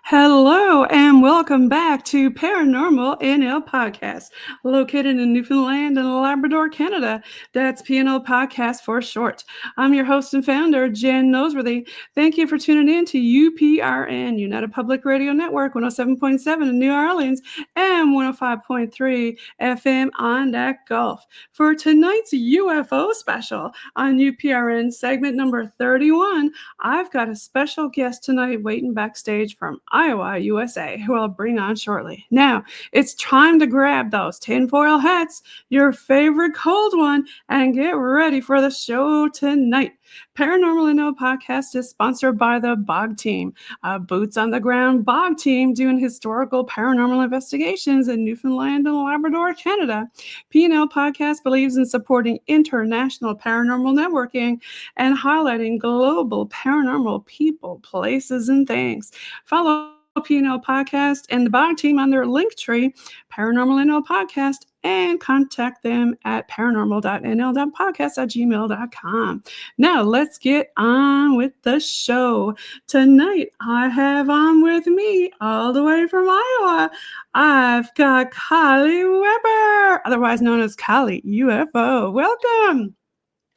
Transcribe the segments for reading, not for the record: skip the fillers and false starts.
Hello and welcome back to Paranormal NL Podcast, located in Newfoundland and Labrador, Canada. That's PNL Podcast for short. I'm your host and founder, Jen Noseworthy. Thank you for tuning in to UPRN, United Public Radio Network, 107.7 in New Orleans and 105.3 FM on that Gulf. For tonight's UFO special on UPRN segment number 31, I've got a special guest tonight waiting backstage from Iowa, USA, who I'll bring on shortly. Now, it's time to grab those tinfoil hats, your favorite cold one, and get ready for the show tonight. Paranormal NL Podcast is sponsored by the Bog Team, a boots on the ground Bog Team doing historical paranormal investigations in Newfoundland and Labrador, Canada. PNL Podcast believes in supporting international paranormal networking and highlighting global paranormal people, places, and things. Follow PNL Podcast and the Bog Team on their Linktree, Paranormal NL Podcast, and contact them at paranormal.nl.podcast@gmail.com. Now, let's get on with the show. Tonight, I have on with me, all the way from Iowa, I've got Coley Weber, otherwise known as Coley UFO. Welcome.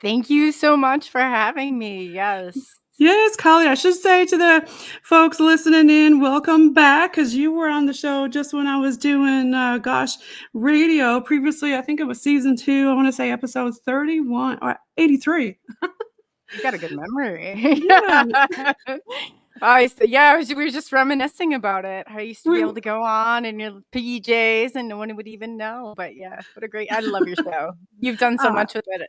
Thank you so much for having me. Yes. Yes, Coley, I should say to the folks listening in, welcome back, because you were on the show just when I was doing, radio. Previously, I think it was season 2. I want to say episode 31 or 83. You got a good memory. Yeah. We were just reminiscing about it. I used to be able to go on in your PJs and no one would even know. But yeah, I love your show. You've done so much with it.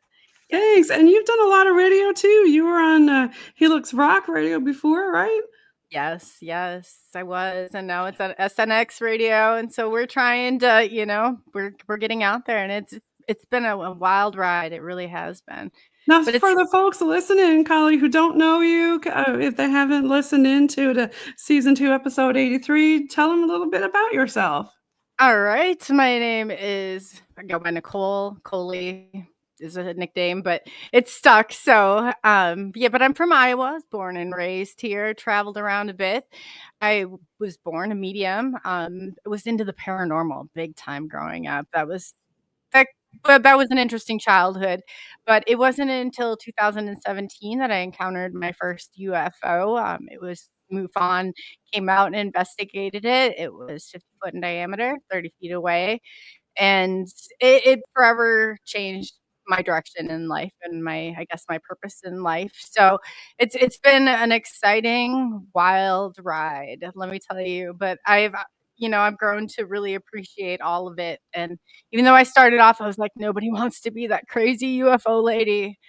Thanks. And you've done a lot of radio too. You were on Helix Rock Radio before, right? Yes, I was. And now it's at SNXRadio. And so we're trying to, we're getting out there, and it's been a wild ride. It really has been. Now, for the folks listening, Coley, who don't know you, if they haven't listened into the season 2, episode 83, tell them a little bit about yourself. All right. My name is, I go by Nicole. Coley is a nickname, but it's stuck. So, but I'm from Iowa. I was born and raised here, traveled around a bit. I was born a medium. Was into the paranormal big time growing up. That was an interesting childhood, but it wasn't until 2017 that I encountered my first UFO. It was MUFON came out and investigated it. It was 50 foot in diameter, 30 feet away, and it forever changed my direction in life and my purpose in life. So it's been an exciting, wild ride, let me tell you. But I've grown to really appreciate all of it. And even though I started off, I was like, nobody wants to be that crazy UFO lady.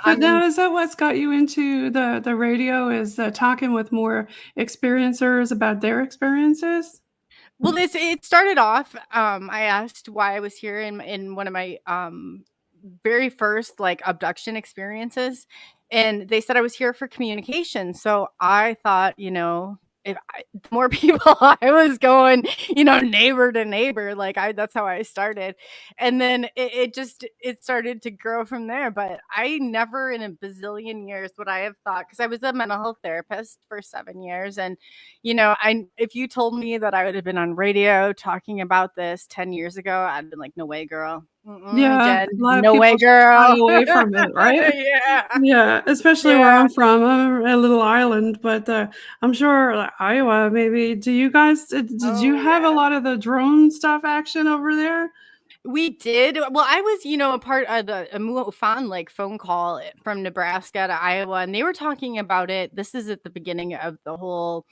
But now, is that what's got you into the radio, is talking with more experiencers about their experiences? Well, it started off, I asked why I was here in one of my very first abduction experiences, and they said I was here for communication. So I thought, the more people I was going, neighbor to neighbor, that's how I started. And then it started to grow from there. But I never in a bazillion years would I have thought, because I was a mental health therapist for 7 years. And, if you told me that I would have been on radio talking about this 10 years ago, I'd been like, no way, girl. Yeah, Jen, a lot of no way, people girl. shy away from it, right? Yeah, especially where I'm from. I'm a little island, but I'm sure Iowa, maybe. Do you guys, did you have a lot of the drone stuff action over there? We did. Well, I was, a part of a MUFON phone call from Nebraska to Iowa, and they were talking about it. This is at the beginning of the whole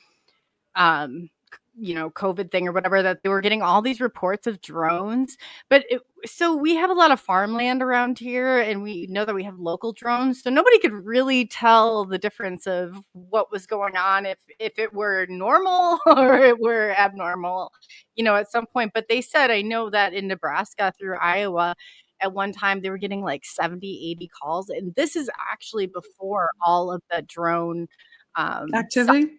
COVID thing or whatever, that they were getting all these reports of drones. But so we have a lot of farmland around here, and we know that we have local drones. So nobody could really tell the difference of what was going on, if it were normal or it were abnormal, at some point. But they said, I know that in Nebraska through Iowa, at one time they were getting 70, 80 calls. And this is actually before all of the drone Activity?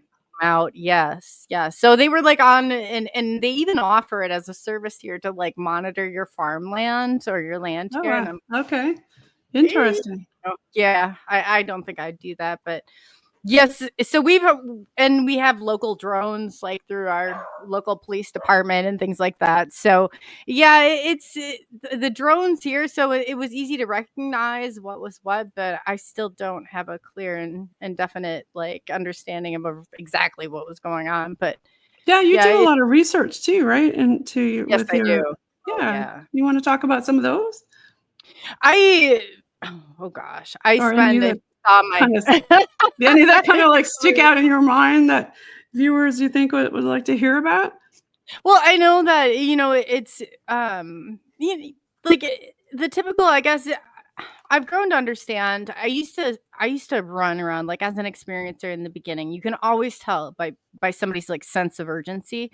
out. Yes. So they were on, and they even offer it as a service here to monitor your farmland or your land Oh, here. wow. Okay. Interesting. Yeah, I don't think I'd do that, but Yes, so we have local drones like through our local police department and things like that. So yeah, the drones here, so it was easy to recognize what was what, but I still don't have a clear and definite like understanding of exactly what was going on. But Yeah, you yeah, do a lot of research too, right? And to yes, with I do. your Oh yeah. yeah, You want to talk about some of those I oh gosh, I or any spend that it on my kind of any that kind of like stick out in your mind that viewers you think would like to hear about? Well, I know that, it's, like, the typical, I guess, I've grown to understand. I used to run around, like, as an experiencer in the beginning, you can always tell by somebody's, like, sense of urgency,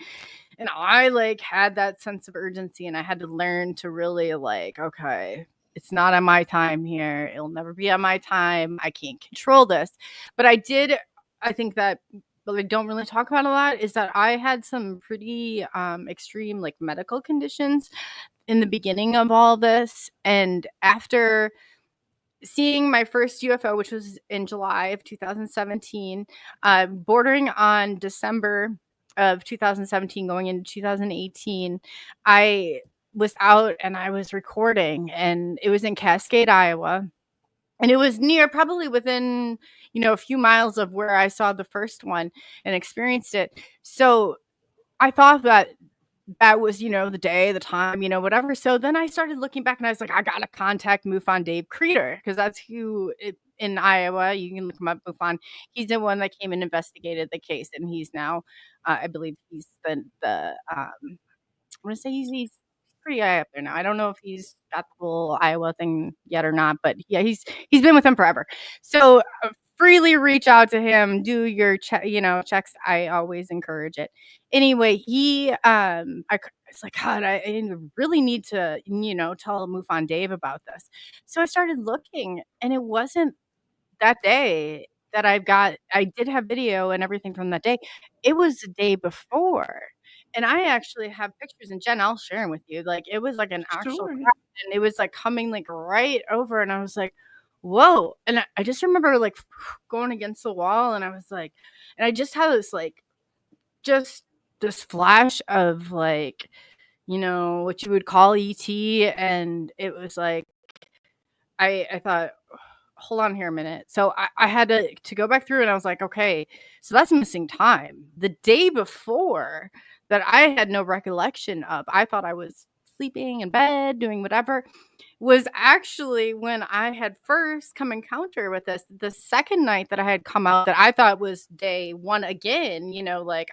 and I, like, had that sense of urgency, and I had to learn to really, like, "Okay, it's not on my time here. It'll never be on my time. I can't control this." But I think that what I don't really talk about a lot is that I had some pretty, extreme, like, medical conditions in the beginning of all this, and after seeing my first UFO, which was in July of 2017, bordering on December of 2017, going into 2018, I was out and I was recording, and it was in Cascade, Iowa. And it was near, probably within, a few miles of where I saw the first one and experienced it. So I thought that was, the day, the time, whatever. So then I started looking back and I was like, I gotta contact MUFON Dave Creeder because that's in Iowa. You can look him up, MUFON. He's the one that came and investigated the case, and he's now, I believe, he's I want to say he's pretty high up there now. I don't know if he's got the whole Iowa thing yet or not, but yeah, he's been with him forever. So freely reach out to him, do your checks. I always encourage it. Anyway, it's like, God, I really need to, tell MUFON Dave about this. So I started looking, and it wasn't that day that I did have video and everything from that day. It was the day before, and I actually have pictures, and Jen, I'll share them with you. Like, it was like an actual Sure. crash, and it was, like, coming, like, right over, and I was like, "Whoa," and I just remember, like, going against the wall, and I was like, and I just had this, like, just this flash of, like, what you would call ET, and it was like, I thought, hold on here a minute. So I had to go back through, and I was like, okay, so that's missing time. The day before that I had no recollection of, I thought I was sleeping in bed, doing whatever, was actually when I had first come encounter with this. The second night that I had come out, that I thought was day one again, like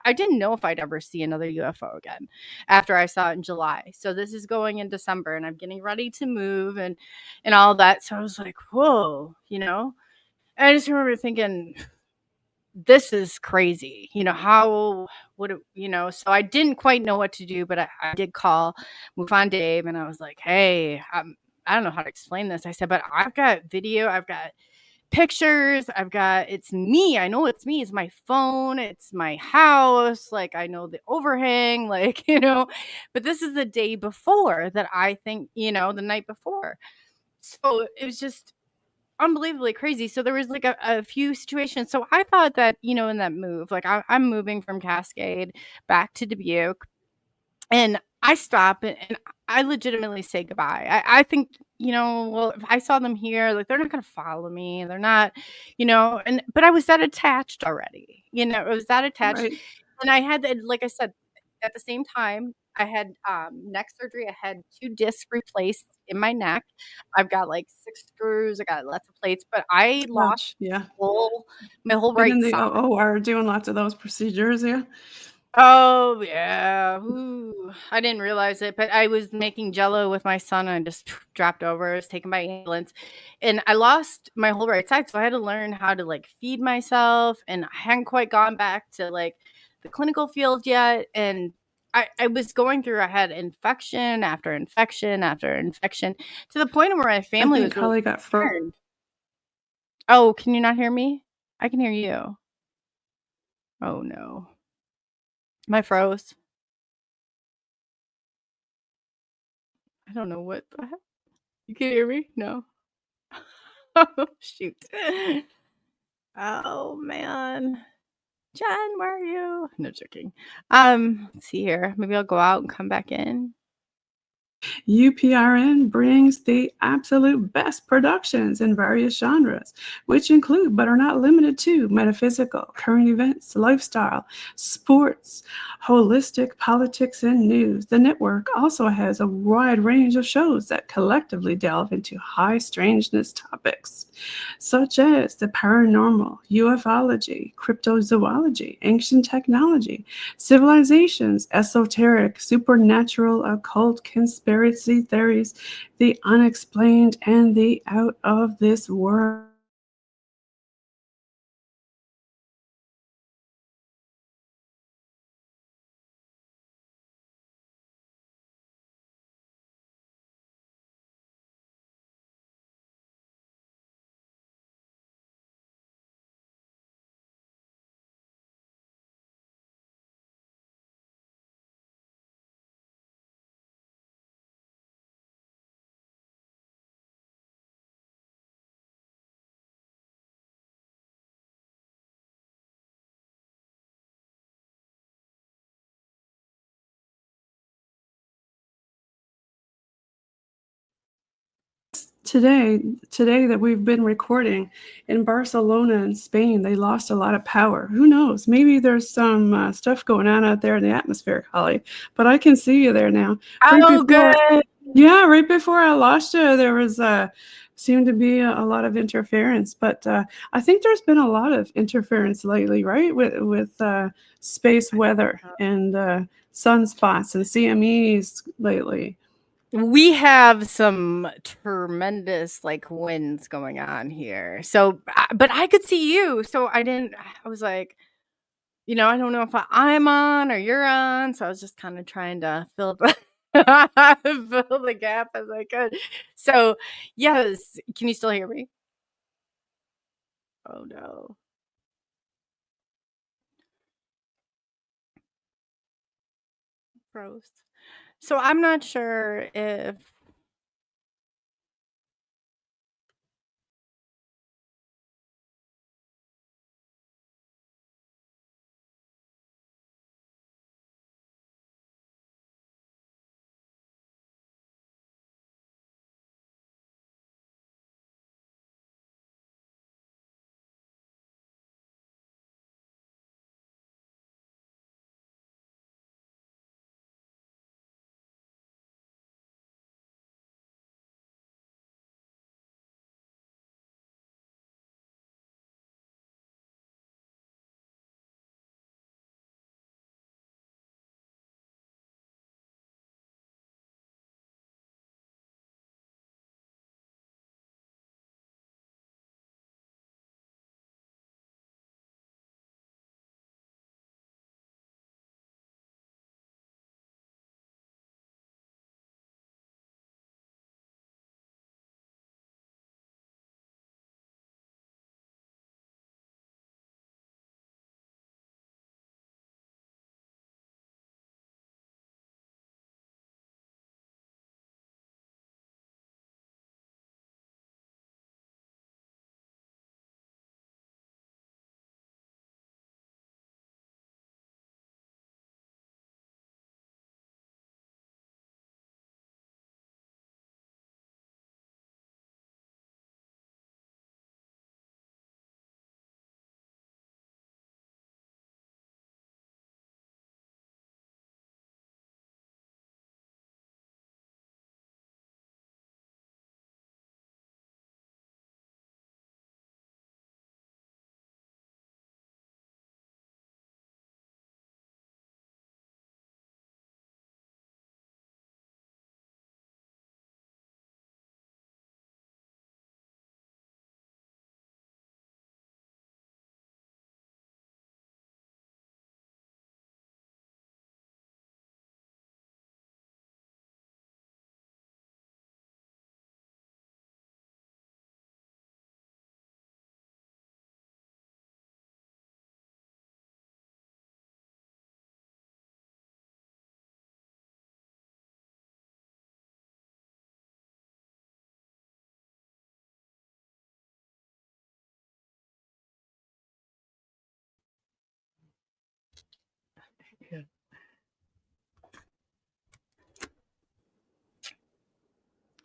I didn't know if I'd ever see another UFO again after I saw it in July. So this is going in December, and I'm getting ready to move and all that. So I was like, whoa, And I just remember thinking, this is crazy. How would it, so I didn't quite know what to do, but I did call MUFON Dave, and I was like, hey, I don't know how to explain this. I said, but I've got video, I've got pictures, it's me. I know it's me. It's my phone, it's my house. Like, I know the overhang, like, but this is the day before that I think, the night before. So it was just unbelievably crazy. So there was like a few situations. So I thought that, in that move, like I'm moving from Cascade back to Dubuque, and I stop and I legitimately say goodbye. I think, well, if I saw them here, like they're not gonna follow me. They're not, but I was that attached already. I was that attached. Right. And I had that, like I said, at the same time, I had neck surgery. I had 2 discs replaced in my neck. I've got like 6 screws. I got lots of plates, but I lost Gosh, yeah. my whole Been right in the side. OR doing lots of those procedures, yeah. Oh, yeah. Ooh, I didn't realize it, but I was making Jello with my son, and I just dropped over. I was taken by ambulance, and I lost my whole right side, so I had to learn how to, like, feed myself, and I hadn't quite gone back to, like, the clinical field yet, and I was going through I had infection after infection after infection, to the point where my I family think was really Coley got concerned. Oh, can you not hear me? I can hear you. Oh, no. Am I froze? I don't know what the heck. You can hear me? No. Oh, shoot. Oh, man. Jen, where are you? No, joking. Let's see here. Maybe I'll go out and come back in. UPRN brings the absolute best productions in various genres, which include but are not limited to metaphysical, current events, lifestyle, sports, holistic, politics, and news. The network also has a wide range of shows that collectively delve into high strangeness topics, such as the paranormal, ufology, cryptozoology, ancient technology, civilizations, esoteric, supernatural, occult, conspiracy theories, the unexplained, and the out of this world. Today that we've been recording in Barcelona and Spain, they lost a lot of power. Who knows? Maybe there's some stuff going on out there in the atmosphere, Holly. But I can see you there now. Right Oh, before, good. yeah, right before I lost you, there was seemed to be a lot of interference. But I think there's been a lot of interference lately, right? With space weather and sunspots and CMEs lately. We have some tremendous, like, winds going on here. So, but I could see you. So I was like, I don't know if I'm on or you're on. So I was just kind of trying to fill fill the gap as I could. So, yes. Can you still hear me? Oh, no. Gross. So I'm not sure if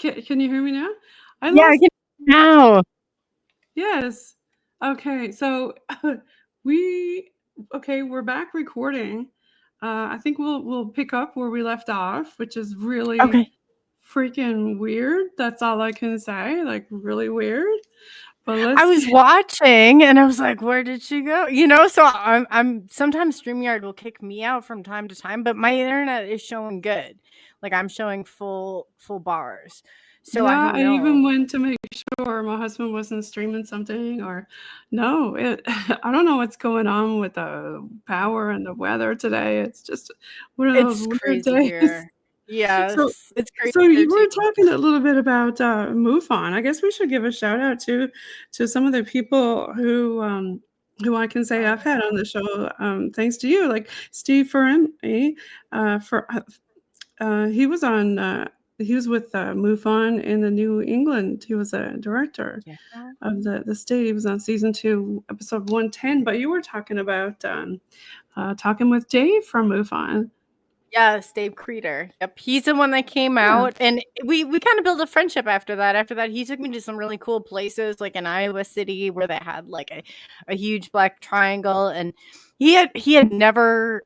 Can you hear me now? I Yeah, I lost. can now. Yes. Okay. So we we're back recording. I think we'll pick up where we left off, which is really Okay. freaking weird. That's all I can say. Like really weird. But I let's was watching and I was like, where did she go? So I'm sometimes StreamYard will kick me out from time to time, but my internet is showing good. Like I'm showing full bars. So I Yeah, don't I know. even went to make sure my husband wasn't streaming something or no, it I don't know what's going on with the power and the weather today. It's just one of those It's weird crazy days. here. So Yes, it's crazy so here you too. were talking a little bit about MUFON. I guess we should give a shout out to some of the people who I can say I've had on the show thanks to you, like Steve Ferrami, for he was on. He was with MUFON in the New England. He was a director Yeah. of the state. He was on season 2, episode 110. But you were talking about talking with Dave from MUFON. Yes, Dave Creeder. Yep, he's the one that came Yeah. out, and we kind of built a friendship after that. After that, he took me to some really cool places, like in Iowa City, where they had like a huge black triangle, and he had never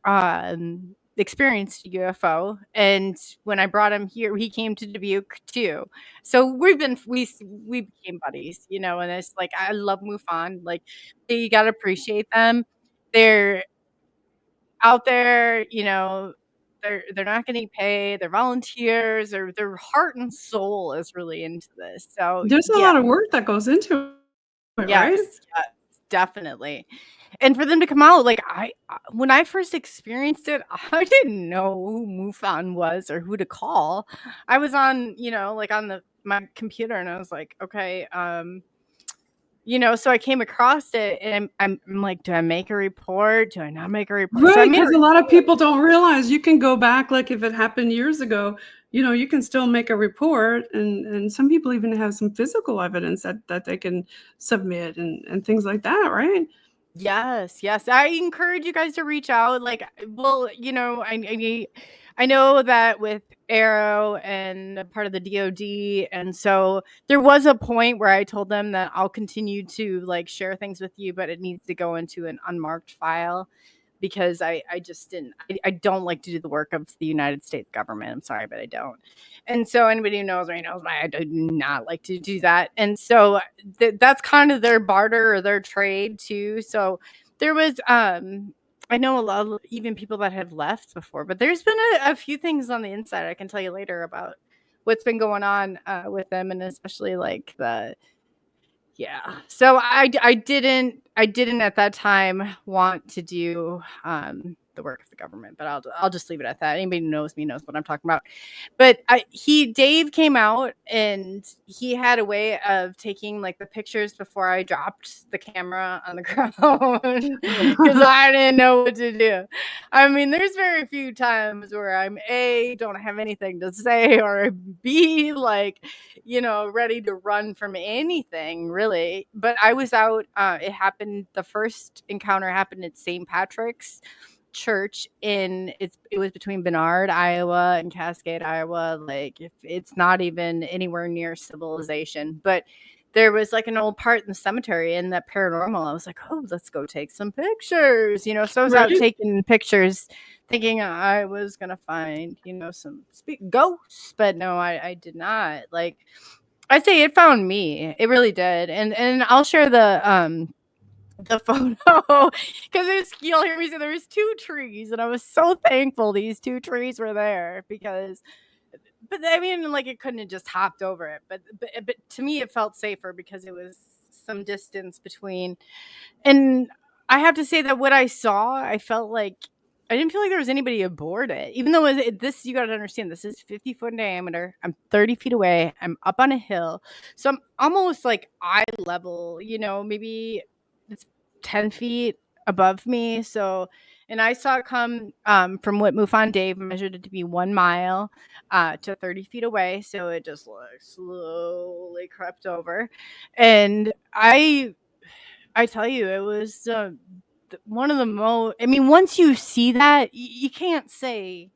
experienced a UFO. And when I brought him here, he came to Dubuque too. So we became buddies, And it's like I love MUFON. Like you gotta appreciate them. They're out there, they're not getting paid, they're volunteers, their heart and soul is really into this. So, There's a yeah. lot of work that goes into it, right? Yes, definitely. And for them to come out, like, when I first experienced it, I didn't know who MUFON was or who to call. I was on, like, on my computer, and I was like, "Okay, so I came across it, and I'm like, "Do I make a report? Do I not make a report?" So I Right, made a because a lot of report. people don't realize you can go back, like if it happened years ago, you can still make a report, and some people even have some physical evidence that they can submit and things like that, right? Yes, yes. I encourage you guys to reach out. Like, well, I know that with Arrow and a part of the DoD, and so there was a point where I told them that I'll continue to like share things with you, but it needs to go into an unmarked file because I just didn't. I don't like to do the work of the United States government. I'm sorry, but I don't. And so anybody who knows me knows I do not like to do that. And so that's kind of their barter or their trade too. So there was I know a lot of even people that have left before, but there's been a few things on the inside I can tell you later about what's been going on with them, and especially like yeah. So I didn't at that time want to do the work of the government, but I'll just leave it at that. Anybody who knows me knows what I'm talking about. But Dave came out and he had a way of taking like the pictures before I dropped the camera on the ground because I didn't know what to do. I mean, there's very few times where I'm A, don't have anything to say, or B, like, ready to run from anything really. But I was out, the first encounter happened at St. Patrick's church it was between Bernard, Iowa and Cascade, Iowa. Like if it's not even anywhere near civilization, but there was like an old part in the cemetery in that paranormal. I was like, oh, let's go take some pictures, so I was out Right? taking pictures thinking I was gonna find, some ghosts, but no, I did not. Like I'd say it found me. It really did. And I'll share the photo because you'll hear me say there was 2 trees, and I was so thankful these 2 trees were there because but I mean, like, it couldn't have just hopped over it, but to me, it felt safer because it was some distance between. And I have to say that what I saw, I didn't feel like there was anybody aboard it, even though this, you got to understand, this is 50-foot in diameter. I'm 30 feet away. I'm up on a hill. So I'm almost like eye level, maybe it's 10 feet above me. So, and I saw it come from what MUFON Dave measured it to be 1 mile to 30 feet away. So it just like slowly crept over. And I tell you, it was one of the most. I mean, once you see that, you can't say,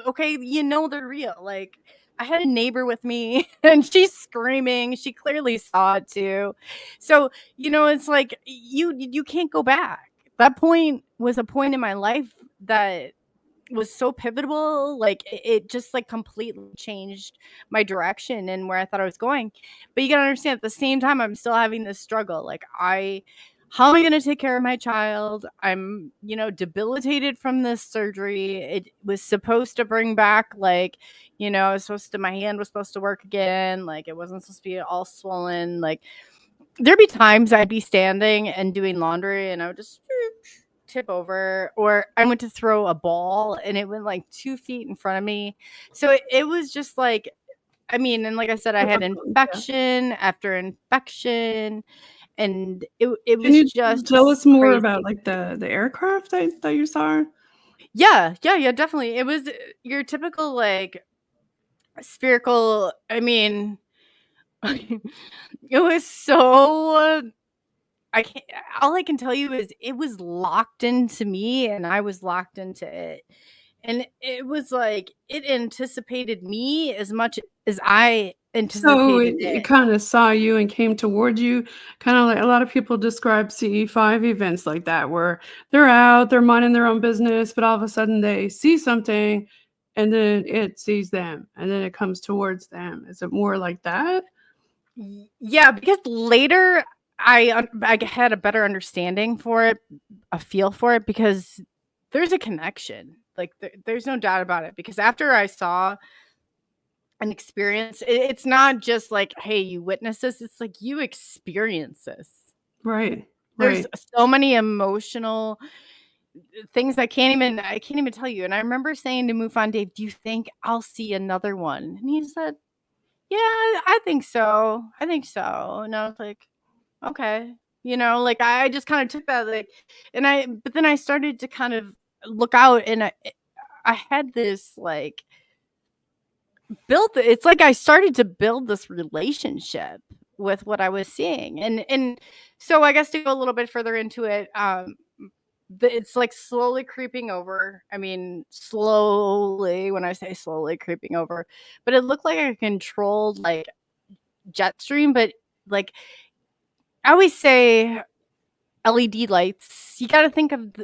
okay, they're real. Like I had a neighbor with me and she's screaming. She clearly saw it too. So, it's like you can't go back. That point was a point in my life that was so pivotal. Like it just like completely changed my direction and where I thought I was going. But you gotta understand, at the same time, I'm still having this struggle. Like how am I going to take care of my child? I'm, debilitated from this surgery. It was supposed to bring back, like, my hand was supposed to work again. Like, it wasn't supposed to be all swollen. Like, there'd be times I'd be standing and doing laundry and I would just tip over, or I went to throw a ball and it went like 2 feet in front of me. So it was just like, and like I said, I had infection after infection. And it Can was you just tell us more crazy. about like the aircraft that you saw? Yeah, definitely. It was your typical like spherical. It was so. I can't. All I can tell you is it was locked into me, and I was locked into it. And it was like it anticipated me as much as I So anticipated it it. kind of saw you and came toward you, kind of like a lot of people describe CE5 events like that, where they're out, they're minding their own business, but all of a sudden they see something and then it sees them and then it comes towards them. Is it more like that? Yeah, because later I had a better understanding for it, a feel for it, because there's a connection. Like there's no doubt about it. Because after I saw an experience, it's not just like, hey, you witness this. It's like you experience this. Right. There's Right. so many emotional things I can't even tell you. And I remember saying to Mufan Dave, "Do you think I'll see another one?" And he said, "Yeah, I think so. I think so." And I was like, "Okay." Like I just kind of took that, like, but then I started to kind of look out, and I had this like it's like I started to build this relationship with what I was seeing. And so I guess to go a little bit further into it, it's like slowly creeping over. Slowly, when I say slowly creeping over, but it looked like a controlled like jet stream. But like I always say, LED lights, you got to think of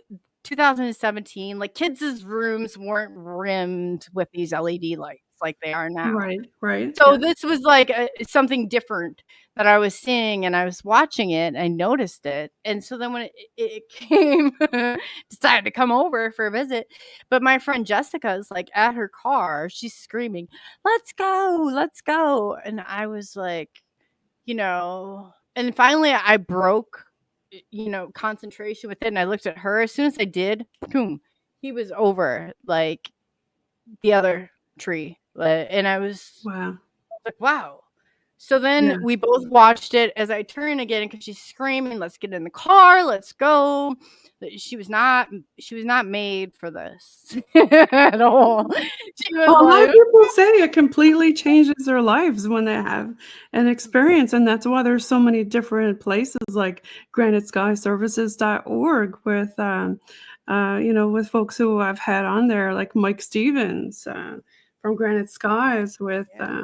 2017, like kids' rooms weren't rimmed with these LED lights like they are now. Right. Right. So Yeah. this was like something different that I was seeing, and I was watching it, and I noticed it. And so then when it came, decided to come over for a visit. But my friend Jessica is like at her car, she's screaming, "Let's go, let's go." And I was like, and finally I broke, concentration with it. And I looked at her. As soon as I did, boom, he was over like the other tree. And I was Wow. like, wow. So then Yeah. we both watched it as I turn again, because she's screaming, "Let's get in the car, let's go." She was not made for this at all. She was Well, a lot of like, people say it completely changes their lives when they have an experience, and that's why there's so many different places like graniteskyservices.org with, with folks who I've had on there, like Mike Stevens from Granite Skies with, yeah.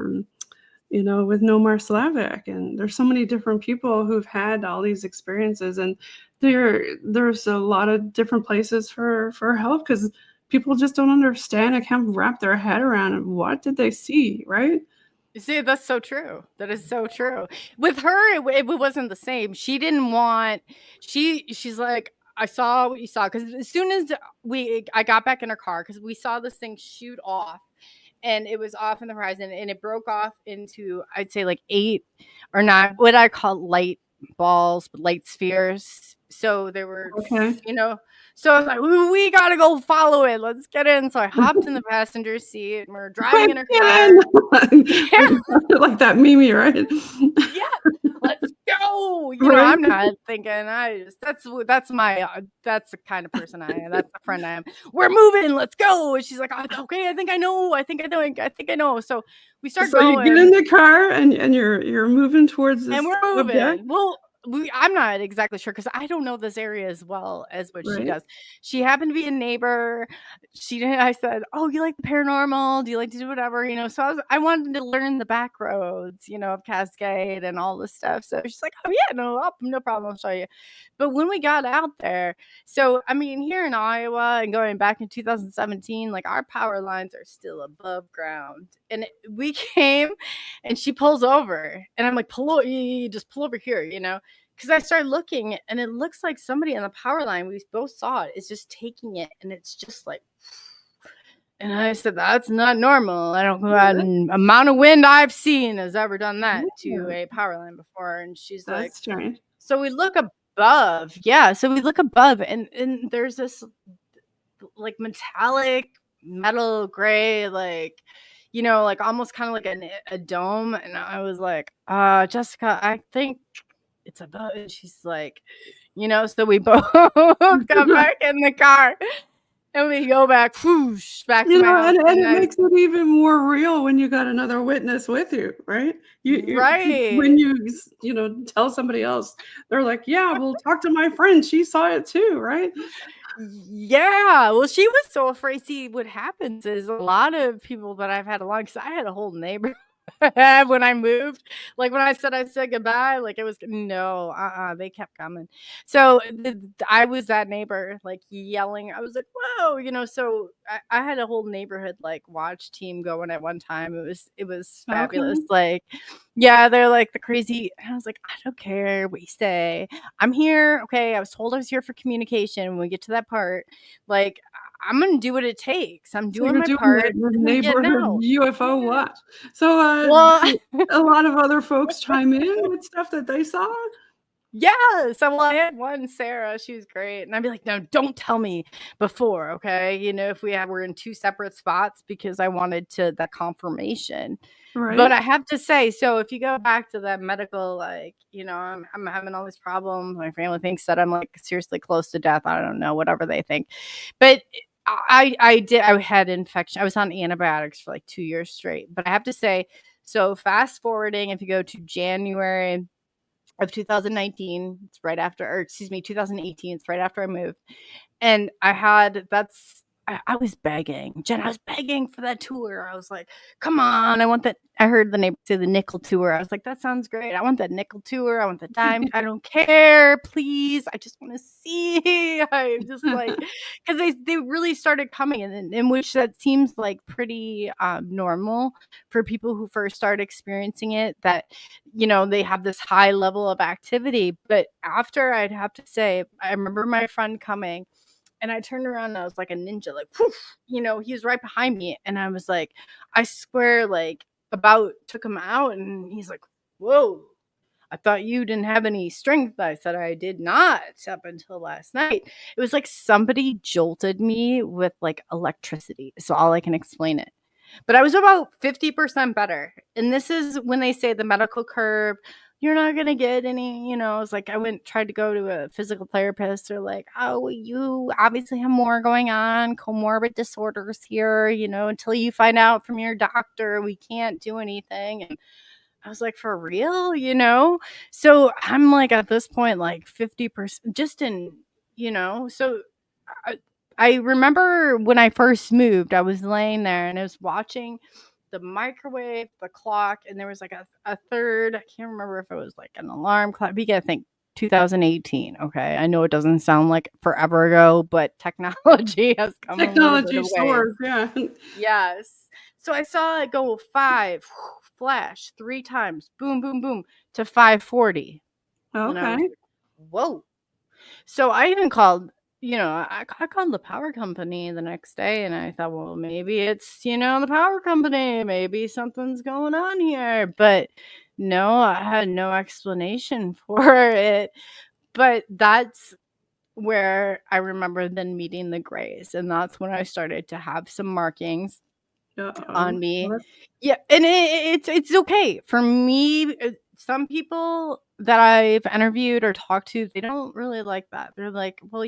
with Nomar Slavic, and there's so many different people who've had all these experiences, and there's a lot of different places for help because people just don't understand and can't wrap their head around what did they see, right? You see, that's so true. That is so true. With her, it wasn't the same. She didn't want. She's like, "I saw what you saw," because as soon as I got back in her car, because we saw this thing shoot off, and it was off in the horizon, and it broke off into, I'd say, like 8 or 9 what I call light balls, but light spheres. So they were, Okay. So I was like, we gotta go follow it. Let's get in. So I hopped in the passenger seat, and we're driving in her car. Yeah, Like that meme, right? yeah, let's go. Right. I'm not thinking. That's the kind of person I am. That's the friend I am. We're moving. Let's go. And she's like, "Oh, okay, I think I know. I think I know. I think I know." So we start So you get going, in the car and you're moving towards and this we're object. moving. Well, I'm not exactly sure because I don't know this area as well as what she Right. does. She happened to be a neighbor. I said, "Oh, you like the paranormal? Do you like to do whatever?" So I wanted to learn the back roads, of Cascade and all this stuff. So she's like, "Oh yeah, no problem. I'll show you." But when we got out there, so I mean, here in Iowa and going back in 2017, like our power lines are still above ground, and we came, and she pulls over, and I'm like, just pull over here, because I started looking, and it looks like somebody on the power line, we both saw it, is just taking it, and it's just like, and I said, that's not normal. I don't know an amount of wind I've seen has ever done that to a power line before. And she's like, That's strange. so we look above. Yeah. So we look above, and there's this like metallic metal gray, like, like almost kind of like a dome. And I was like, Jessica, I think it's above. And she's like, so we both got back in the car. And we go back, whoosh, back to my house. And it makes it even more real when you got another witness with you, right? Right. When you tell somebody else, they're like, yeah, well, talk to my friend. She saw it too, right? Yeah. Well, she was so afraid. See, what happens is a lot of people that I've had along, because I had a whole neighbor when I moved, like when I said goodbye, like it was no, they kept coming. So I was that neighbor, like yelling. I was like, whoa, so I had a whole neighborhood like watch team going at one time. It was fabulous. Okay. Like, yeah, they're like the crazy. I was like, I don't care what you say. I'm here. Okay. I was told I was here for communication. When we get to that part, like, I'm going to do what it takes. I'm doing my part. The neighborhood UFO watch. So Well, a lot of other folks chime in with stuff that they saw. yeah. So, I had one, Sarah. She was great. And I'd be like, no, don't tell me before. Okay. If we're in two separate spots, because I wanted that confirmation. Right. But I have to say, so if you go back to that medical, like, I'm having all these problems. My family thinks that I'm like seriously close to death. I don't know, whatever they think. But I had infection. I was on antibiotics for like 2 years straight. But I have to say, so fast forwarding, if you go to January of 2019, it's right after, or excuse me, 2018, it's right after I moved. And I was begging, Jen, I was begging for that tour. I was like, come on, I want that. I heard the neighbor say the nickel tour. I was like, that sounds great. I want that nickel tour. I want the dime. I don't care. Please. I just want to see. I'm just like, because they really started coming in which that seems like pretty normal for people who first start experiencing it, that, they have this high level of activity. But after, I'd have to say, I remember my friend coming, and I turned around and I was like a ninja, like, poof, he was right behind me. And I was like, I swear, like, about took him out. And he's like, whoa, I thought you didn't have any strength. I said, I did not up until last night. It was like somebody jolted me with like electricity. So all I can explain it. But I was about 50% better. And this is when they say the medical curve, you're not going to get any, it's like I tried to go to a physical therapist. They're like, oh, you obviously have more going on, comorbid disorders here, until you find out from your doctor, we can't do anything. And I was like, for real, So I'm like at this point, like 50% just in, so I remember when I first moved, I was laying there and I was watching the microwave, the clock, and there was like a third. I can't remember if it was like an alarm clock. We gotta think 2018. Okay. I know it doesn't sound like forever ago, but technology has come a little bit away. Yeah. Yes. So I saw it go 5, flash 3 times, boom, boom, boom, to 5:40. And I was Okay. like, whoa. So I even called, I called the power company the next day, and I thought, well, maybe it's, the power company. Maybe something's going on here. But no, I had no explanation for it. But that's where I remember then meeting the Greys. And that's when I started to have some markings on me. Yeah. And it's okay. For me, some people that I've interviewed or talked to, they don't really like that. They're like, well,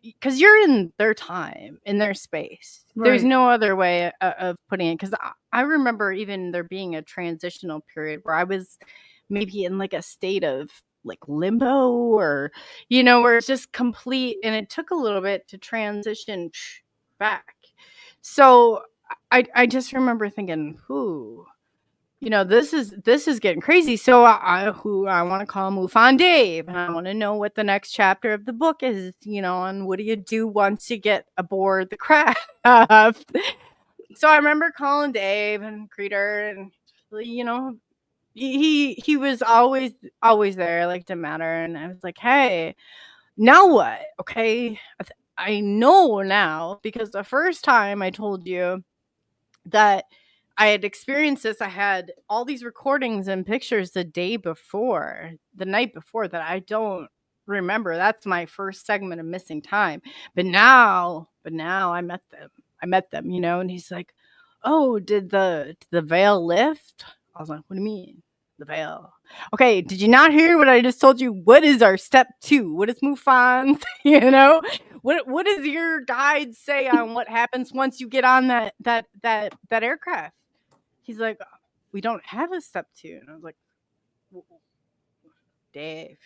because you're in their time, in their space. Right. There's no other way of putting it. Because I remember even there being a transitional period where I was maybe in like a state of like limbo, or, where it's just complete. And it took a little bit to transition back. So I just remember thinking, ooh, this is getting crazy. So I want to call Mufon Dave, and I want to know what the next chapter of the book is, and what do you do once you get aboard the craft? So I remember calling Dave and Creeder, and he was always there, like, didn't matter. And I was like, hey, now what? Okay, I know now, because the first time I told you that I had experienced this, I had all these recordings and pictures the night before, that I don't remember. That's my first segment of missing time. But now I met them, and he's like, oh, did the veil lift? I was like, what do you mean, the veil? Okay, did you not hear what I just told you? What is our step 2? What is MUFON? What does your guide say on what happens once you get on that aircraft? He's like, we don't have a step 2. And I was like, Dave,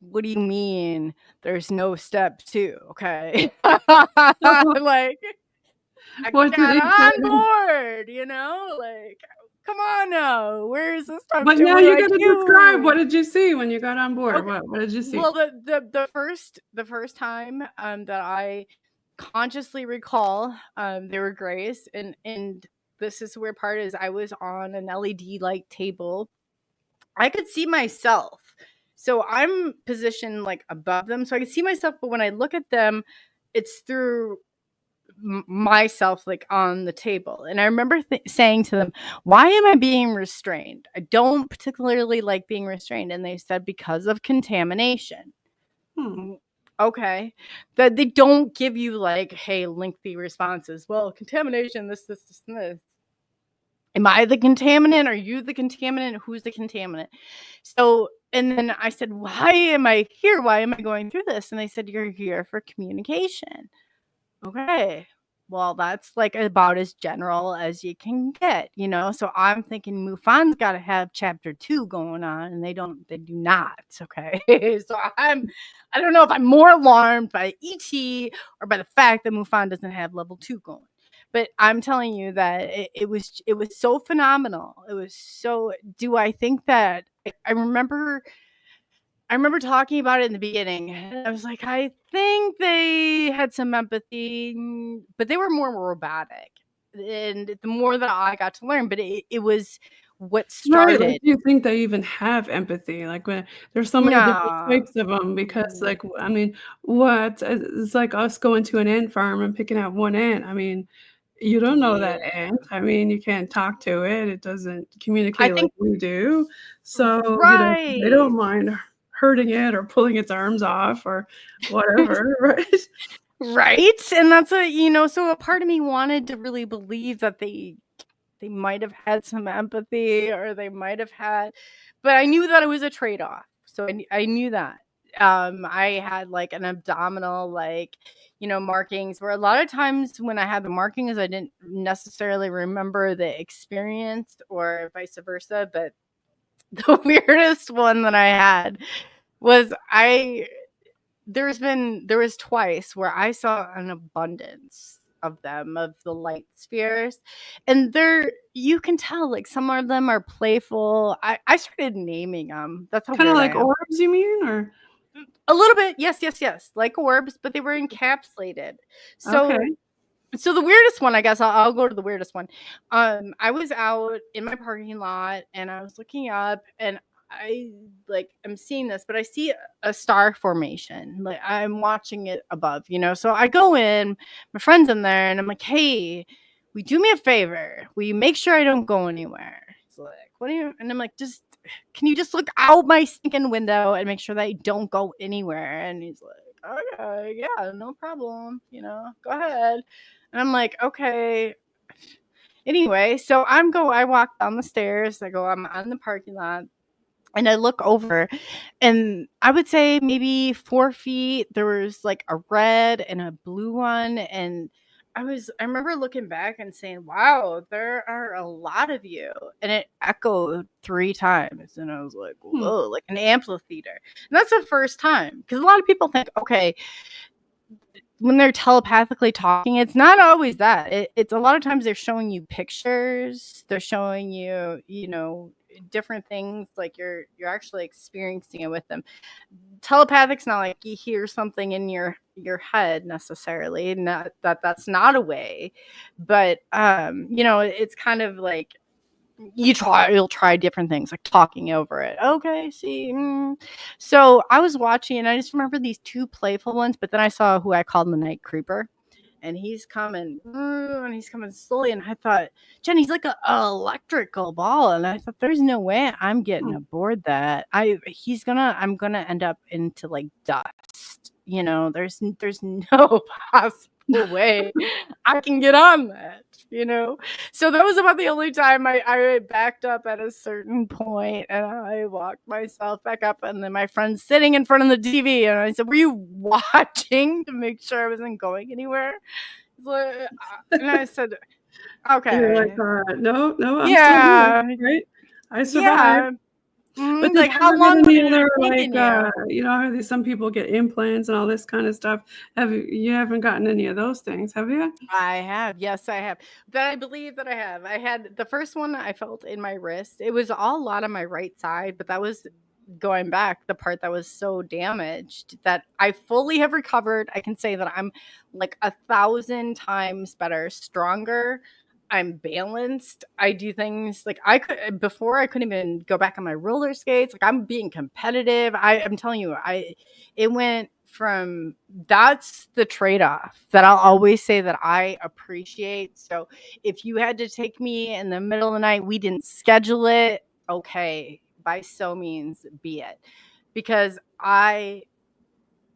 what do you mean there's no step 2? Okay. Like, I What did got he say? on board, like, come on now. Where's the step 2? But now you got to describe, what did you see when you got on board? Okay. What did you see? Well, the first time that I consciously recall, there were grays, and this is the weird part, is I was on an LED light table. I could see myself. So I'm positioned like above them, so I could see myself, but when I look at them, it's through myself, like, on the table. And I remember saying to them, why am I being restrained? I don't particularly like being restrained. And they said, because of contamination. Okay. That they don't give you, like, hey, lengthy responses. Well, contamination, this, and this. Am I the contaminant? Are you the contaminant? Who's the contaminant? So, and then I said, why am I here? Why am I going through this? And they said, you're here for communication. Okay. Well, that's, like, about as general as you can get, So I'm thinking MUFON's got to have chapter 2 going on, and they do not. Okay. So I don't know if I'm more alarmed by ET or by the fact that MUFON doesn't have level 2 going. But I'm telling you that it was so phenomenal. It was so. Do I think that I remember talking about it in the beginning. I was like, I think they had some empathy, but they were more robotic. And the more that I got to learn, but it was what started. Right, like, do you think they even have empathy? Like, when there's so many different types of them, because, like, I mean, it's like us going to an ant farm and picking out one ant. I mean, you don't know that ant. I mean, you can't talk to it. It doesn't I communicate like think we do. So, they don't right. mind hurting it or pulling its arms off or whatever, right? Right. And that's so a part of me wanted to really believe that they might have had some empathy, or they might have had, but I knew that it was a trade-off. So I knew that. I had, like, an abdominal, like, markings, where a lot of times when I had the markings, I didn't necessarily remember the experience, or vice versa. But the weirdest one that I had was there was twice where I saw an abundance of them, of the light spheres, and you can tell, like, some of them are playful. I started naming them. That's how Kinda weird I like am. orbs, you mean? Or A little bit, yes, like orbs, but they were encapsulated. okay. So the weirdest one, I guess I'll go to the weirdest one. I was out in my parking lot, and I was looking up, and I'm seeing this, but I see a star formation. Like, I'm watching it above, So I go in, my friend's in there, and I'm like, hey, will you do me a favor? Will you make sure I don't go anywhere? He's like, what do you? And I'm like, can you just look out my stinking window and make sure that I don't go anywhere? And he's like, okay, yeah, no problem. Go ahead. And I'm like, okay. Anyway, so I walk down the stairs. I'm on the parking lot, and I look over, and I would say maybe 4 feet, there was, like, a red and a blue one. And I remember looking back and saying, wow, there are a lot of you. And it echoed 3 times. And I was like, whoa, like an amphitheater. And that's the first time. Because a lot of people think, okay, when they're telepathically talking, it's not always that. It's a lot of times they're showing you pictures. They're showing you, different things, like you're actually experiencing it with them. Telepathic's not like you hear something in your head necessarily. Not that's not a way, but it's kind of like you'll try different things, like talking over it. Okay, see. So I was watching and I just remember these 2 playful ones, but then I saw who I called the Night Creeper. And he's coming slowly. And I thought, Jen, he's like a electrical ball. And I thought, there's no way I'm getting aboard that. I'm gonna end up into like dust. There's no possible way I can get on that. So that was about the only time I backed up at a certain point, and I walked myself back up, and then my friend's sitting in front of the TV, and I said, were you watching to make sure I wasn't going anywhere? And I said, okay. You're like, no, I'm still here, right? I survived. But like, how long would it have taken you? Some people get implants and all this kind of stuff. You haven't gotten any of those things, have you? I have. Yes, I have. But I believe that I have. I had the first one I felt in my wrist. It was all a lot on my right side, but that was going back the part that was so damaged that I fully have recovered. I can say that I'm like 1,000 times better, stronger. I'm balanced. I do things like I couldn't even go back on my roller skates. Like, I'm being competitive. I'm telling you, it went from, that's the trade-off that I'll always say that I appreciate. So if you had to take me in the middle of the night, we didn't schedule it. Okay, by so means be it, because I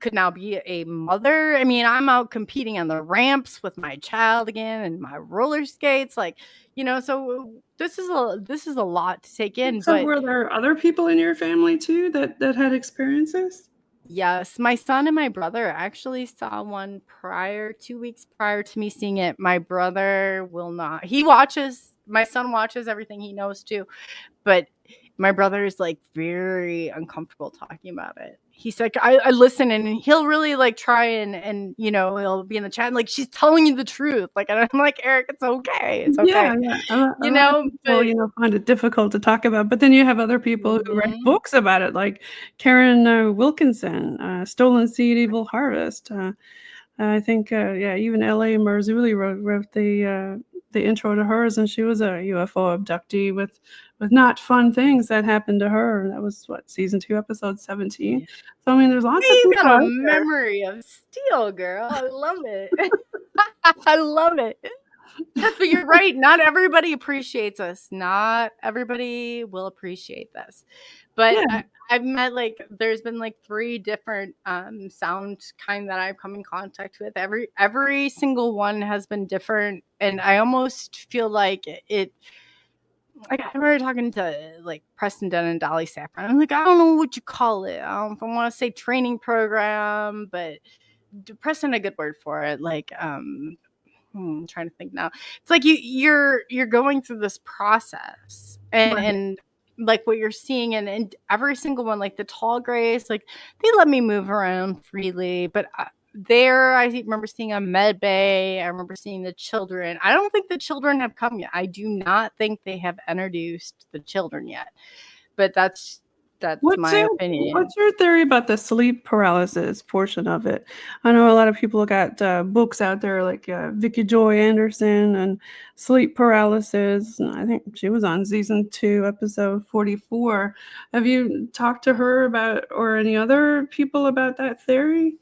could now be a mother. I mean, I'm out competing on the ramps with my child again and my roller skates, like, so this is a lot to take in. So but were there other people in your family too that had experiences? Yes, my son and my brother actually saw one 2 weeks prior to me seeing it. My brother will not. My son watches everything, he knows too. But my brother is like very uncomfortable talking about it. He's like, I listen, and he'll really like try and he'll be in the chat and like, she's telling you the truth. Like, and I'm like, Eric, it's okay. It's okay. Yeah. A lot of people, find it difficult to talk about. But then you have other people who write books about it, like Karen Wilkinson, Stolen Seed, Evil Harvest. I think, even L.A. Marzulli wrote the intro to hers, and she was a UFO abductee with not fun things that happened to her. That was season 2, episode 17. Yeah. So I mean, there's lots of people got a memory of steel, girl. I love it. I love it. But you're right. Not everybody appreciates us. Not everybody will appreciate this. But yeah. I've met there's been 3 different sound kind that I've come in contact with. Every single one has been different, and I almost feel like it. Like, I remember talking to Preston Dunn and Dolly Saffron. I'm like, I don't know what you call it. I don't want to say training program, but Preston a good word for it. I'm trying to think now. It's like you're going through this process, and like what you're seeing, and every single one, like the tall grays, like they let me move around freely, but I remember seeing a med bay. I remember seeing the children. I don't think the children have come yet. I do not think they have introduced the children yet, but that's my opinion. What's your theory about the sleep paralysis portion of it? I know a lot of people got books out there like Vicki Joy Anderson and Sleep Paralysis. And I think she was on season 2, episode 44. Have you talked to her about, or any other people about that theory?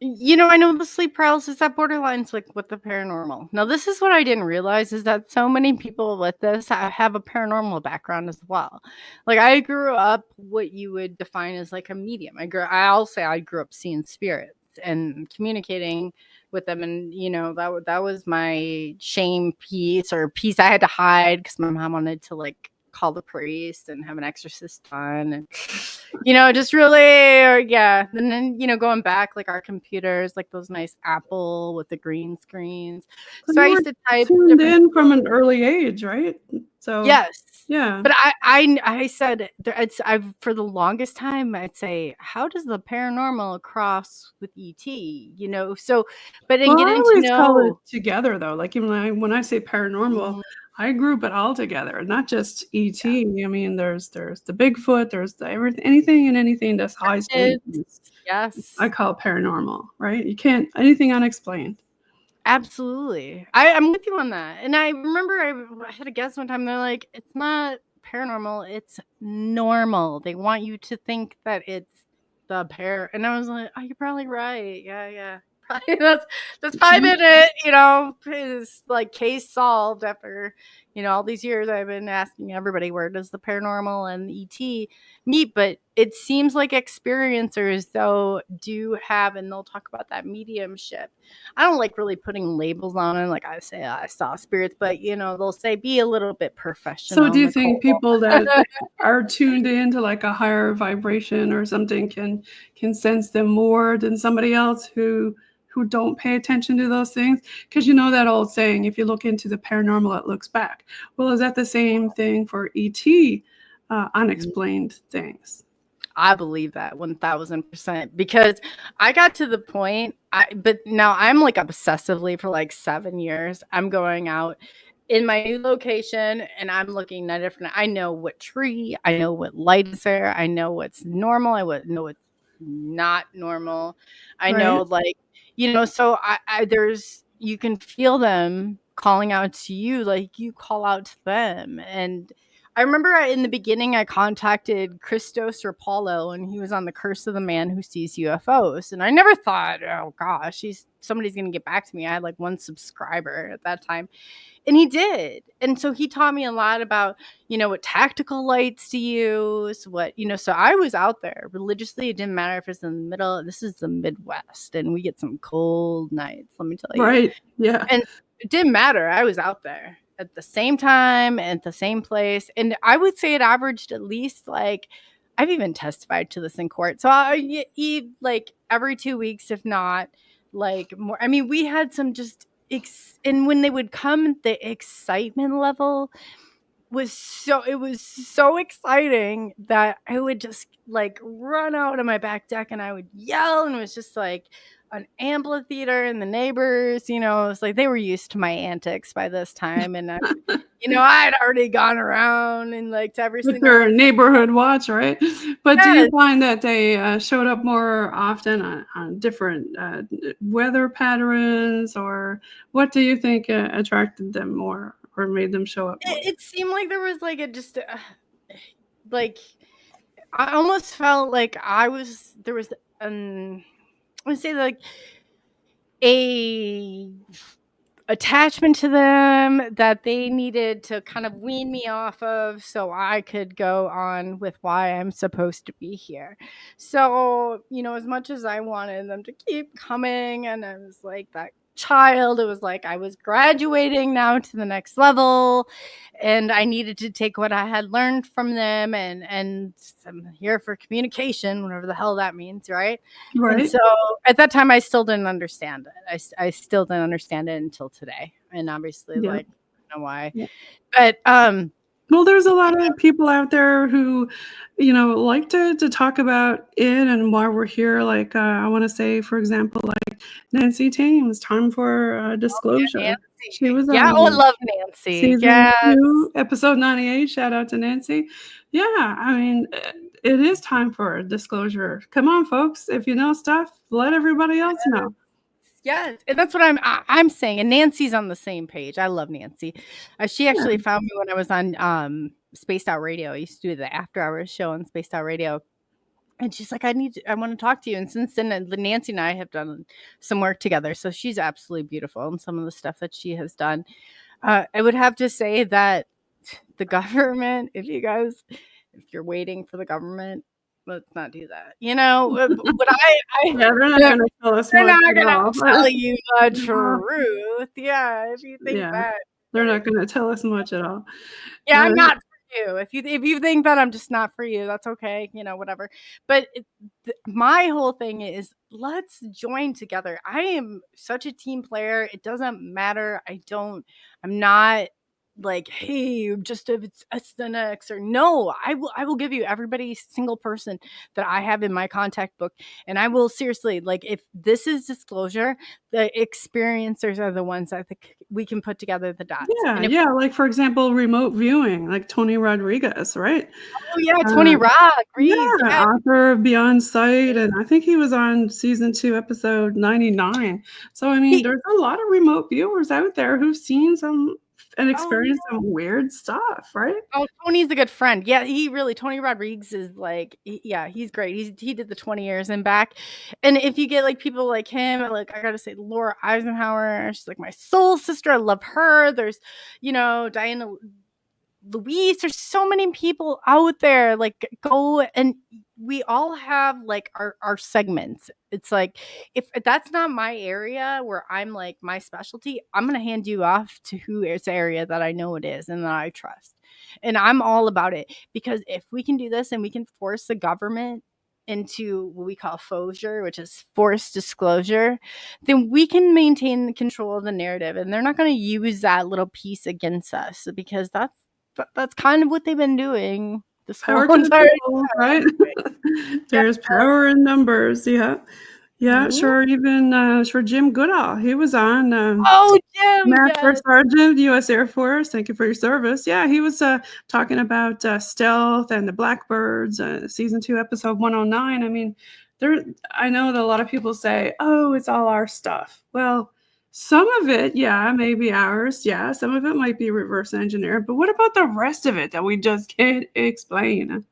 I know the sleep paralysis, that borderlines with the paranormal. Now, this is what I didn't realize, is that so many people with this have a paranormal background as well. Like, I grew up what you would define as like a medium. I'll say I grew up seeing spirits and communicating with them, and that was my shame piece, or piece I had to hide because my mom wanted to call the priest and have an exorcist done, and just really, and then going back, like our computers, like those nice Apple with the green screens. So I You used were to type tuned different in from an codes. early age, right? So Yes. yeah. But I said I've for the longest time I'd say, how does the paranormal cross with ET? So, but in Well, I getting to always call it know, together though. Like when I say paranormal, Mhm. I group it all together, not just Yeah, ET. I mean, there's the Bigfoot, there's the everything, anything and anything that's high it's maintenance. I yes, call paranormal, right? You can't anything unexplained. absolutely. I'm with you on that. And I remember I had a guest one time. They're like, it's not paranormal, it's normal. They want you to think that it's the and I was like, oh, you're probably right. Yeah. Probably that's probably been it. Is like case solved after all these years. I've been asking everybody, where does the paranormal and ET meet? But it seems like experiencers though do have, and they'll talk about that mediumship. I don't like really putting labels on it. Like I say, I saw spirits, but they'll say be a little bit So professional, do you Nicole. think people that are tuned into like a higher vibration or something can sense them more than somebody else who don't pay attention to those things? Because you know that old saying, if you look into the paranormal, it looks back. Well, is that the same thing for ET, unexplained things? I believe that 1000%, because I got to the point, but now I'm like obsessively for like 7 years. I'm going out in my new location and I'm looking at different, I know what tree, I know what light is there, I know what's normal, know what's not normal. I know, Right? like, so there's, you can feel them calling out to you, like you call out to them. And I remember in the beginning, I contacted Christos or Paulo, and he was on the Curse of the Man Who Sees UFOs. And I never thought, oh gosh, somebody's going to get back to me. I had like one subscriber at that time, and he did. And so he taught me a lot about, what tactical lights to use, so I was out there religiously. It didn't matter if it's in the middle. This is the Midwest, and we get some cold nights, let me tell you. Right. Yeah. And it didn't matter. I was out there at the same time, at the same place. And I would say it averaged at least, like, I've even testified to this in court. So I eat like every 2 weeks, if not like more. I mean, we had some just, and when they would come, the excitement level it was so exciting that I would just like run out of my back deck and I would yell, and it was just like an amphitheater, and the neighbors, it was like they were used to my antics by this time. And I'd already gone around and like to every With single their one. neighborhood watch, right? But do you Yes. find that they showed up more often on different weather patterns, or what do you think attracted them more or made them show up more? It seemed like there was like like I almost felt like there was I would say like a attachment to them that they needed to kind of wean me off of so I could go on with why I'm supposed to be here. So, as much as I wanted them to keep coming, and I was like that child, it was like I was graduating now to the next level, and I needed to take what I had learned from them, and I'm here for communication, whatever the hell that means, right? And Right. so at that time, I still didn't understand it. I still didn't understand it until today. And obviously, Yeah. like, I don't know why. Yeah. But Well, there's a lot of people out there who, like to talk about it. And while we're here, like I want to say, for example, like Nancy Thames, time for disclosure. She Nancy. was Yeah, oh, I on love Nancy. season Yes. 2, episode 98. Shout out to Nancy. Yeah, I mean, it is time for a disclosure. Come on, folks. If you know stuff, let everybody else know. Yes, and that's what I'm saying. And Nancy's on the same page. I love Nancy. She actually Yeah. found me when I was on Spaced Out Radio. I used to do the after hours show on Spaced Out Radio. And she's like, I want to talk to you. And since then, Nancy and I have done some work together. So she's absolutely beautiful. And some of the stuff that she has done. I would have to say that the government, if you're waiting for the government, let's not do that. But Yeah, they're not going to tell us they're much not at going all. to tell you the truth. Yeah. If you think Yeah, that. they're not going to tell us much at all. Yeah, I'm not you. If you think that I'm just not for you, that's okay. Whatever. But my whole thing is, let's join together. I am such a team player. It doesn't matter. I'm not like, hey, just if it's SNX or no, I will give you every single person that I have in my contact book. And I will seriously, like, if this is disclosure, the experiencers are the ones I think we can put together the dots. Yeah, yeah. Like, for example, remote viewing, like Tony Rodriguez, right? Oh yeah, Tony Rodriguez. Yeah, Yeah. author of Beyond Sight, and I think he was on season 2, episode 99. So, I mean, there's a lot of remote viewers out there who've seen some and experienced some weird stuff, right? Oh, Tony's a good friend. Yeah, Tony Rodriguez is like, he's great. He did the 20 years and back. And if you get like people like him, like I gotta say, Laura Eisenhower, she's like my soul sister. I love her. There's, Diana Louise, there's so many people out there. Like, go, and we all have like our segments. It's like, if that's not my area where I'm like my specialty, I'm gonna hand you off to who it's area that I know it is and that I trust. And I'm all about it, because if we can do this and we can force the government into what we call FOSURE, which is forced disclosure, then we can maintain control of the narrative, and they're not going to use that little piece against us, because that's kind of what they've been doing this whole entire time, right? There's power in numbers. Yeah. Yeah, sure. Even sure, Jim Goodall, he was on. Jim, Master Sergeant, U.S. Air Force. Thank you for your service. Yeah, he was talking about stealth and the Blackbirds, season 2, episode 109. I mean, I know that a lot of people say, "Oh, it's all our stuff." Well, some of it, yeah, maybe ours. Yeah, some of it might be reverse engineered. But what about the rest of it that we just can't explain?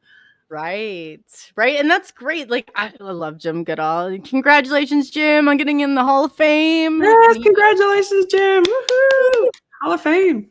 Right. And that's great. Like, I love Jim Goodall. Congratulations, Jim, on getting in the Hall of Fame. Yes, congratulations, Jim. Woohoo! Hall of Fame.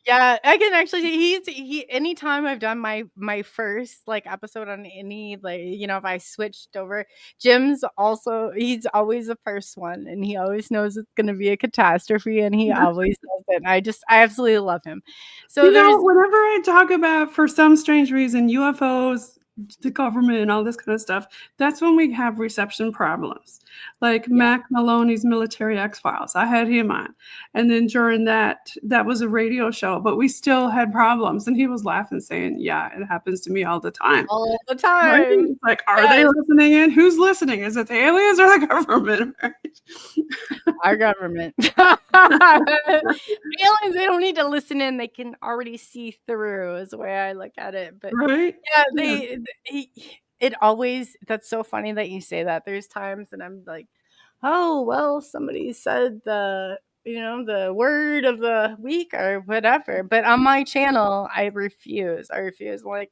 Yeah, I can actually he anytime I've done my first like episode on any, like, if I switched over, he's always the first one, and he always knows it's gonna be a catastrophe, and he always does it. And I absolutely love him. So whenever I talk about, for some strange reason, UFOs, the government, and all this kind of stuff, that's when we have reception problems. Like Mac Maloney's Military X-Files, I had him on, and then during that was a radio show, but we still had problems, and he was laughing, saying, "Yeah, it happens to me all the time." All the time. Right? Like, are they listening in? Who's listening? Is it the aliens or the government? Our government. Aliens, they don't need to listen in. They can already see through, is the way I look at it. But right? It always, that's so funny that you say that. There's times and I'm like, oh, well, somebody said the word of the week or whatever. But on my channel, I refuse. Like,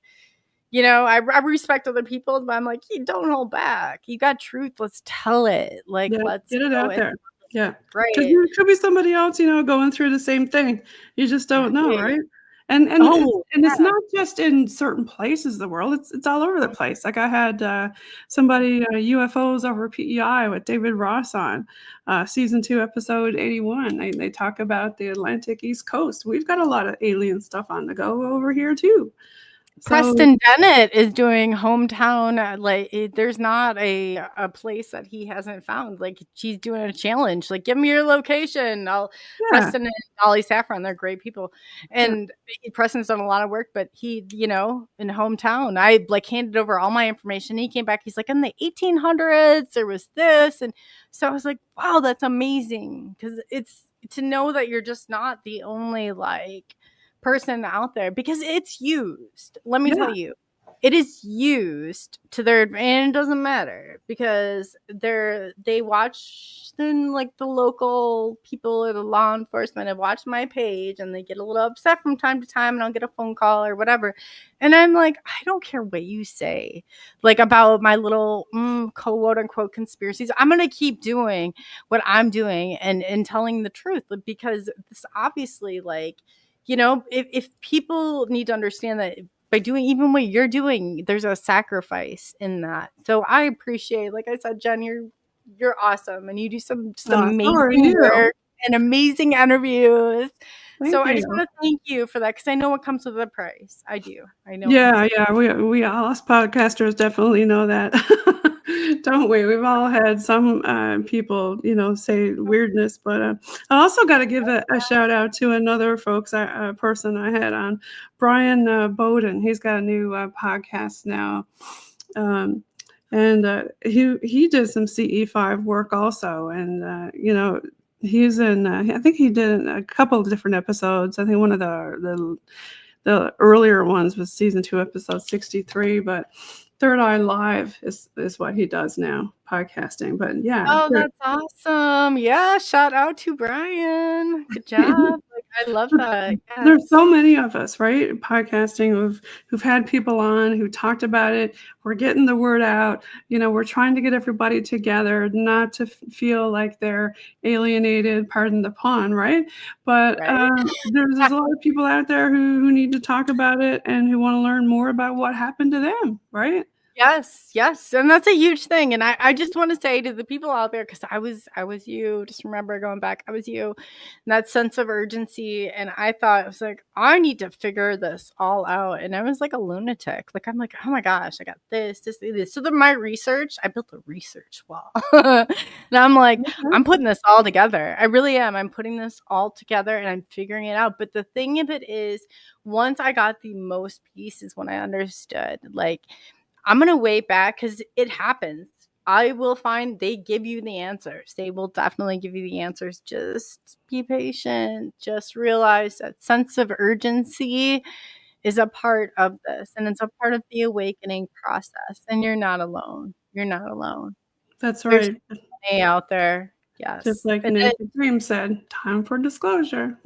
I respect other people, but I'm like, you don't hold back. You got truth. Let's tell it. Like, let's get it out there. Yeah. Right. Because it could be somebody else, going through the same thing. You just don't know, right? And it's not just in certain places of the world. It's all over the place. Like, I had somebody, UFOs over PEI with David Ross on season 2, episode 81. They talk about the Atlantic East Coast. We've got a lot of alien stuff on the go over here too. Preston Bennett is doing hometown. Like, there's not a place that he hasn't found. Like, she's doing a challenge. Like, give me your location. Preston and Ollie Saffron, they're great people. And Preston's done a lot of work, but he, in hometown, I like handed over all my information. He came back. He's like, in the 1800s, there was this. And so I was like, wow, that's amazing. Because it's to know that you're just not the only, like, person out there, because it's used. Let me tell you, it is used to their advantage. And it doesn't matter, because they watch, then like the local people or the law enforcement have watched my page, and they get a little upset from time to time, and I'll get a phone call or whatever, and I'm like, I don't care what you say, like, about my little quote unquote conspiracies. I'm gonna keep doing what I'm doing and telling the truth, because this obviously, like, if people need to understand that by doing even what you're doing, there's a sacrifice in that. So I appreciate, like I said, Jen, you're awesome, and you do some amazing work and amazing interviews. So Thank I just you. want to thank you for that because I know it comes with a price. I do. I know it comes. Yeah, we all us podcasters definitely know that, don't we? We've all had some people, say weirdness, but I also got to give a shout out to another person I had on, Brian Bowden. He's got a new podcast now, um, and he did some CE5 work also, and he's in. I think he did a couple of different episodes. I think one of the earlier ones was season 2, episode 63, but Third Eye Live is what he does now, podcasting. But yeah, Oh, that's awesome. Yeah, shout out to Brian. Good job. Like, I love that. there's Yes. so many of us, right? Podcasting who've had people on who talked about it. We're getting the word out. We're trying to get everybody together, not to feel like they're alienated, pardon the pun, right? But Right? there's a lot of people out there who need to talk about it and who want to learn more about what happened to them, right? Yes, yes. And that's a huge thing. And I just want to say to the people out there, because I was you, just remember going back, I was you, and that sense of urgency. And I thought, I was like, I need to figure this all out. And I was like a lunatic. Like, I'm like, oh my gosh, I got this. So then my research, I built a research wall. And I'm like, Okay. I'm putting this all together. I really am. I'm putting this all together and I'm figuring it out. But the thing of it is, once I got the most pieces, when I understood, like, I'm going to wait back because it happens. I will find they give you the answers. They will definitely give you the answers. Just be patient. Just realize that sense of urgency is a part of this, and it's a part of the awakening process. And you're not alone. You're not alone. That's There's right. many out there. Just Yes. like Nancy Dream said, time for disclosure.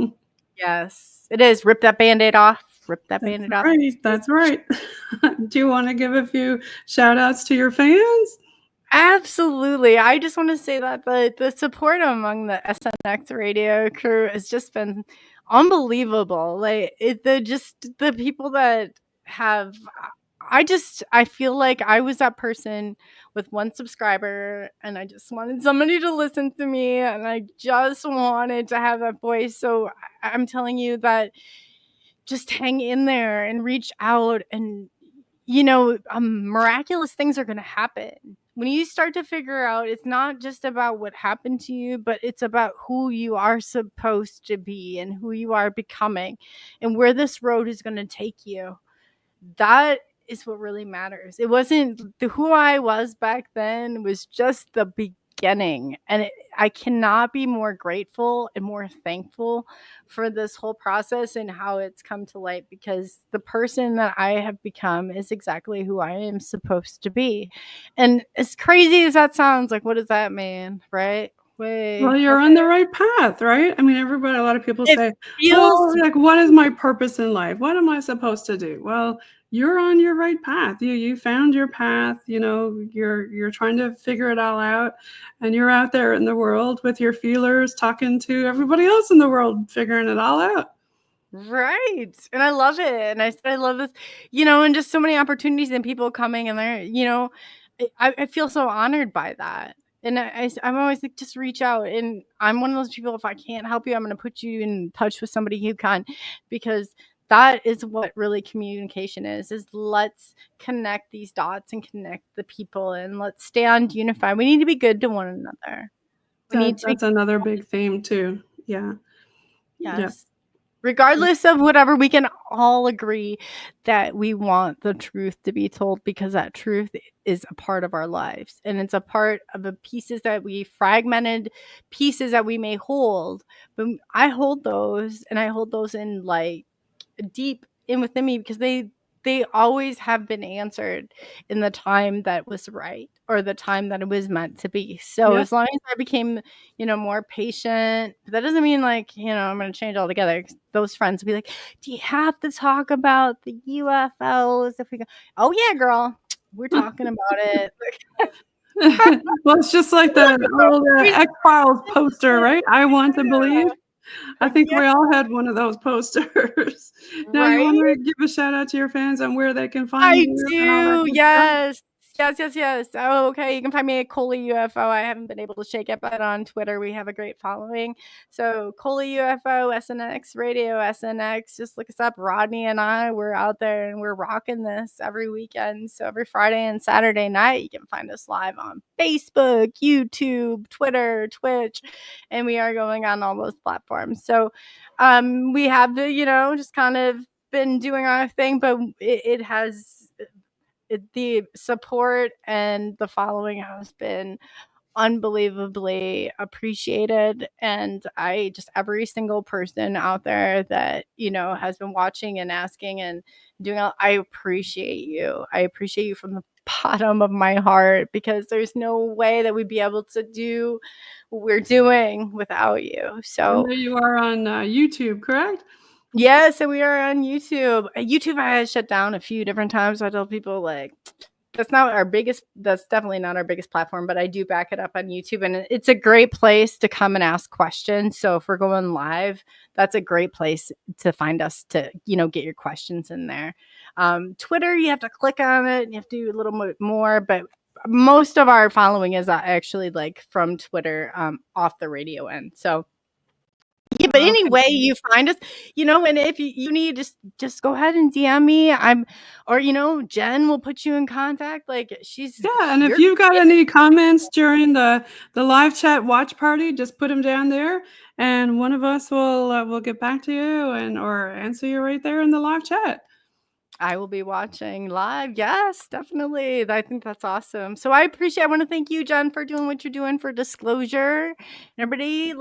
Yes. It is. Rip that Band-Aid off. Rip that That's Band-Aid off. right. That's right. Do you want to give a few shout outs to your fans? Absolutely. I just want to say that the support among the SNXRadio crew has just been unbelievable. Like the people that have I feel like I was that person with one subscriber and I just wanted somebody to listen to me and I just wanted to have that voice. So I'm telling you that just hang in there and reach out and miraculous things are going to happen. When you start to figure out it's not just about what happened to you, but it's about who you are supposed to be and who you are becoming and where this road is going to take you. That is what really matters. It wasn't who I was back then, was just the beginning. And I cannot be more grateful and more thankful for this whole process and how it's come to light, because the person that I have become is exactly who I am supposed to be. And as crazy as that sounds, like, what does that mean? Right? Well, Wait, you're okay. on the right path, right? I mean, a lot of people It say, feels oh, like, what is my purpose in life? What am I supposed to do? Well, you're on your right path. You found your path, you're trying to figure it all out, and you're out there in the world with your feelers, talking to everybody else in the world, figuring it all out. right. And I love it. And I said, I love this, and just so many opportunities and people coming and they're, I feel so honored by that. And I'm always like, just reach out. And I'm one of those people, if I can't help you, I'm going to put you in touch with somebody who can, because that is what really communication is let's connect these dots and connect the people and let's stand unified. We need to be good to one another. We need to be, That's another big theme too. Yeah. Yeah. yes. Regardless of whatever, we can all agree that we want the truth to be told, because that truth is a part of our lives and it's a part of the pieces that we fragmented pieces that we may hold. But I hold those, and I hold those in like deep in within me, because they always have been answered in the time that was right, or the time that it was meant to be. So Yep. as long as I became, more patient, but that doesn't mean like, I'm going to change altogether. Those friends will be like, do you have to talk about the UFOs? If we go, oh yeah, girl, we're talking about it. Well, it's just like the old X-Files poster, right? I want to believe. I think Yeah, we all had one of those posters. Now, you right. want to give a shout out to your fans on where they can find I you and all that do. good stuff? Yes. Yes. Oh, okay. You can find me at Coley UFO. I haven't been able to shake it, but on Twitter we have a great following. So Coley UFO, SNXRadio, SNX. Just look us up. Rodney and I, we're out there and we're rocking this every weekend. So every Friday and Saturday night, you can find us live on Facebook, YouTube, Twitter, Twitch, and we are going on all those platforms. So we have just kind of been doing our thing, but it has the support and the following has been unbelievably appreciated, and I just every single person out there that has been watching and asking and doing all, I appreciate you from the bottom of my heart, because there's no way that we'd be able to do what we're doing without you. So there you are on YouTube, correct? yeah, so we are on YouTube. YouTube I had shut down a few different times. I tell people that's definitely not our biggest platform, but I do back it up on YouTube, and it's a great place to come and ask questions. So if we're going live, that's a great place to find us to, get your questions in there. Twitter, you have to click on it and you have to do a little bit more, but most of our following is actually from Twitter, off the radio end. So yeah, but anyway, you find us, and if you need, just go ahead and DM me. Jen will put you in contact. And if you've got any comments during the live chat watch party, just put them down there, and one of us will get back to you or answer you right there in the live chat. I will be watching live. Yes, definitely. I think that's awesome. So I want to thank you, Jen, for doing what you're doing for disclosure. And everybody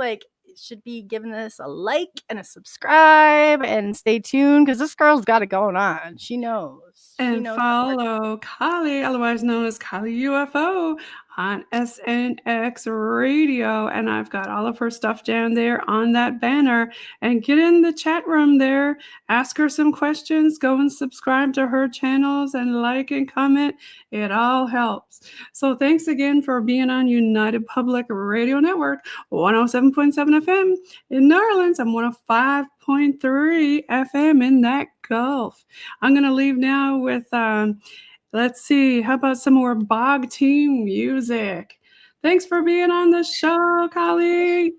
should be giving this a like and a subscribe and stay tuned, because this girl's got it going on. She knows. And follow Coley, otherwise known as Coley UFO, on SNXRadio. And I've got all of her stuff down there on that banner. And get in the chat room there. Ask her some questions. Go and subscribe to her channels and like and comment. It all helps. So thanks again for being on United Public Radio Network, 107.7 FM in New Orleans and 105.3 FM in that Gulf. I'm going to leave now with, let's see, how about some more Bog Team music? Thanks for being on the show, Coley.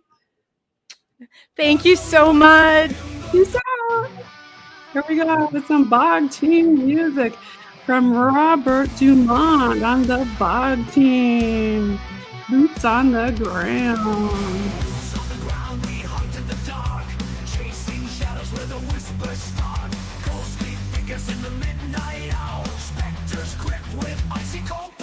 Thank you so much. Peace out. Here we go with some Bog Team music from Robert Dumont on the Bog Team. Boots on the ground. In the midnight hour, specters grip with icy cold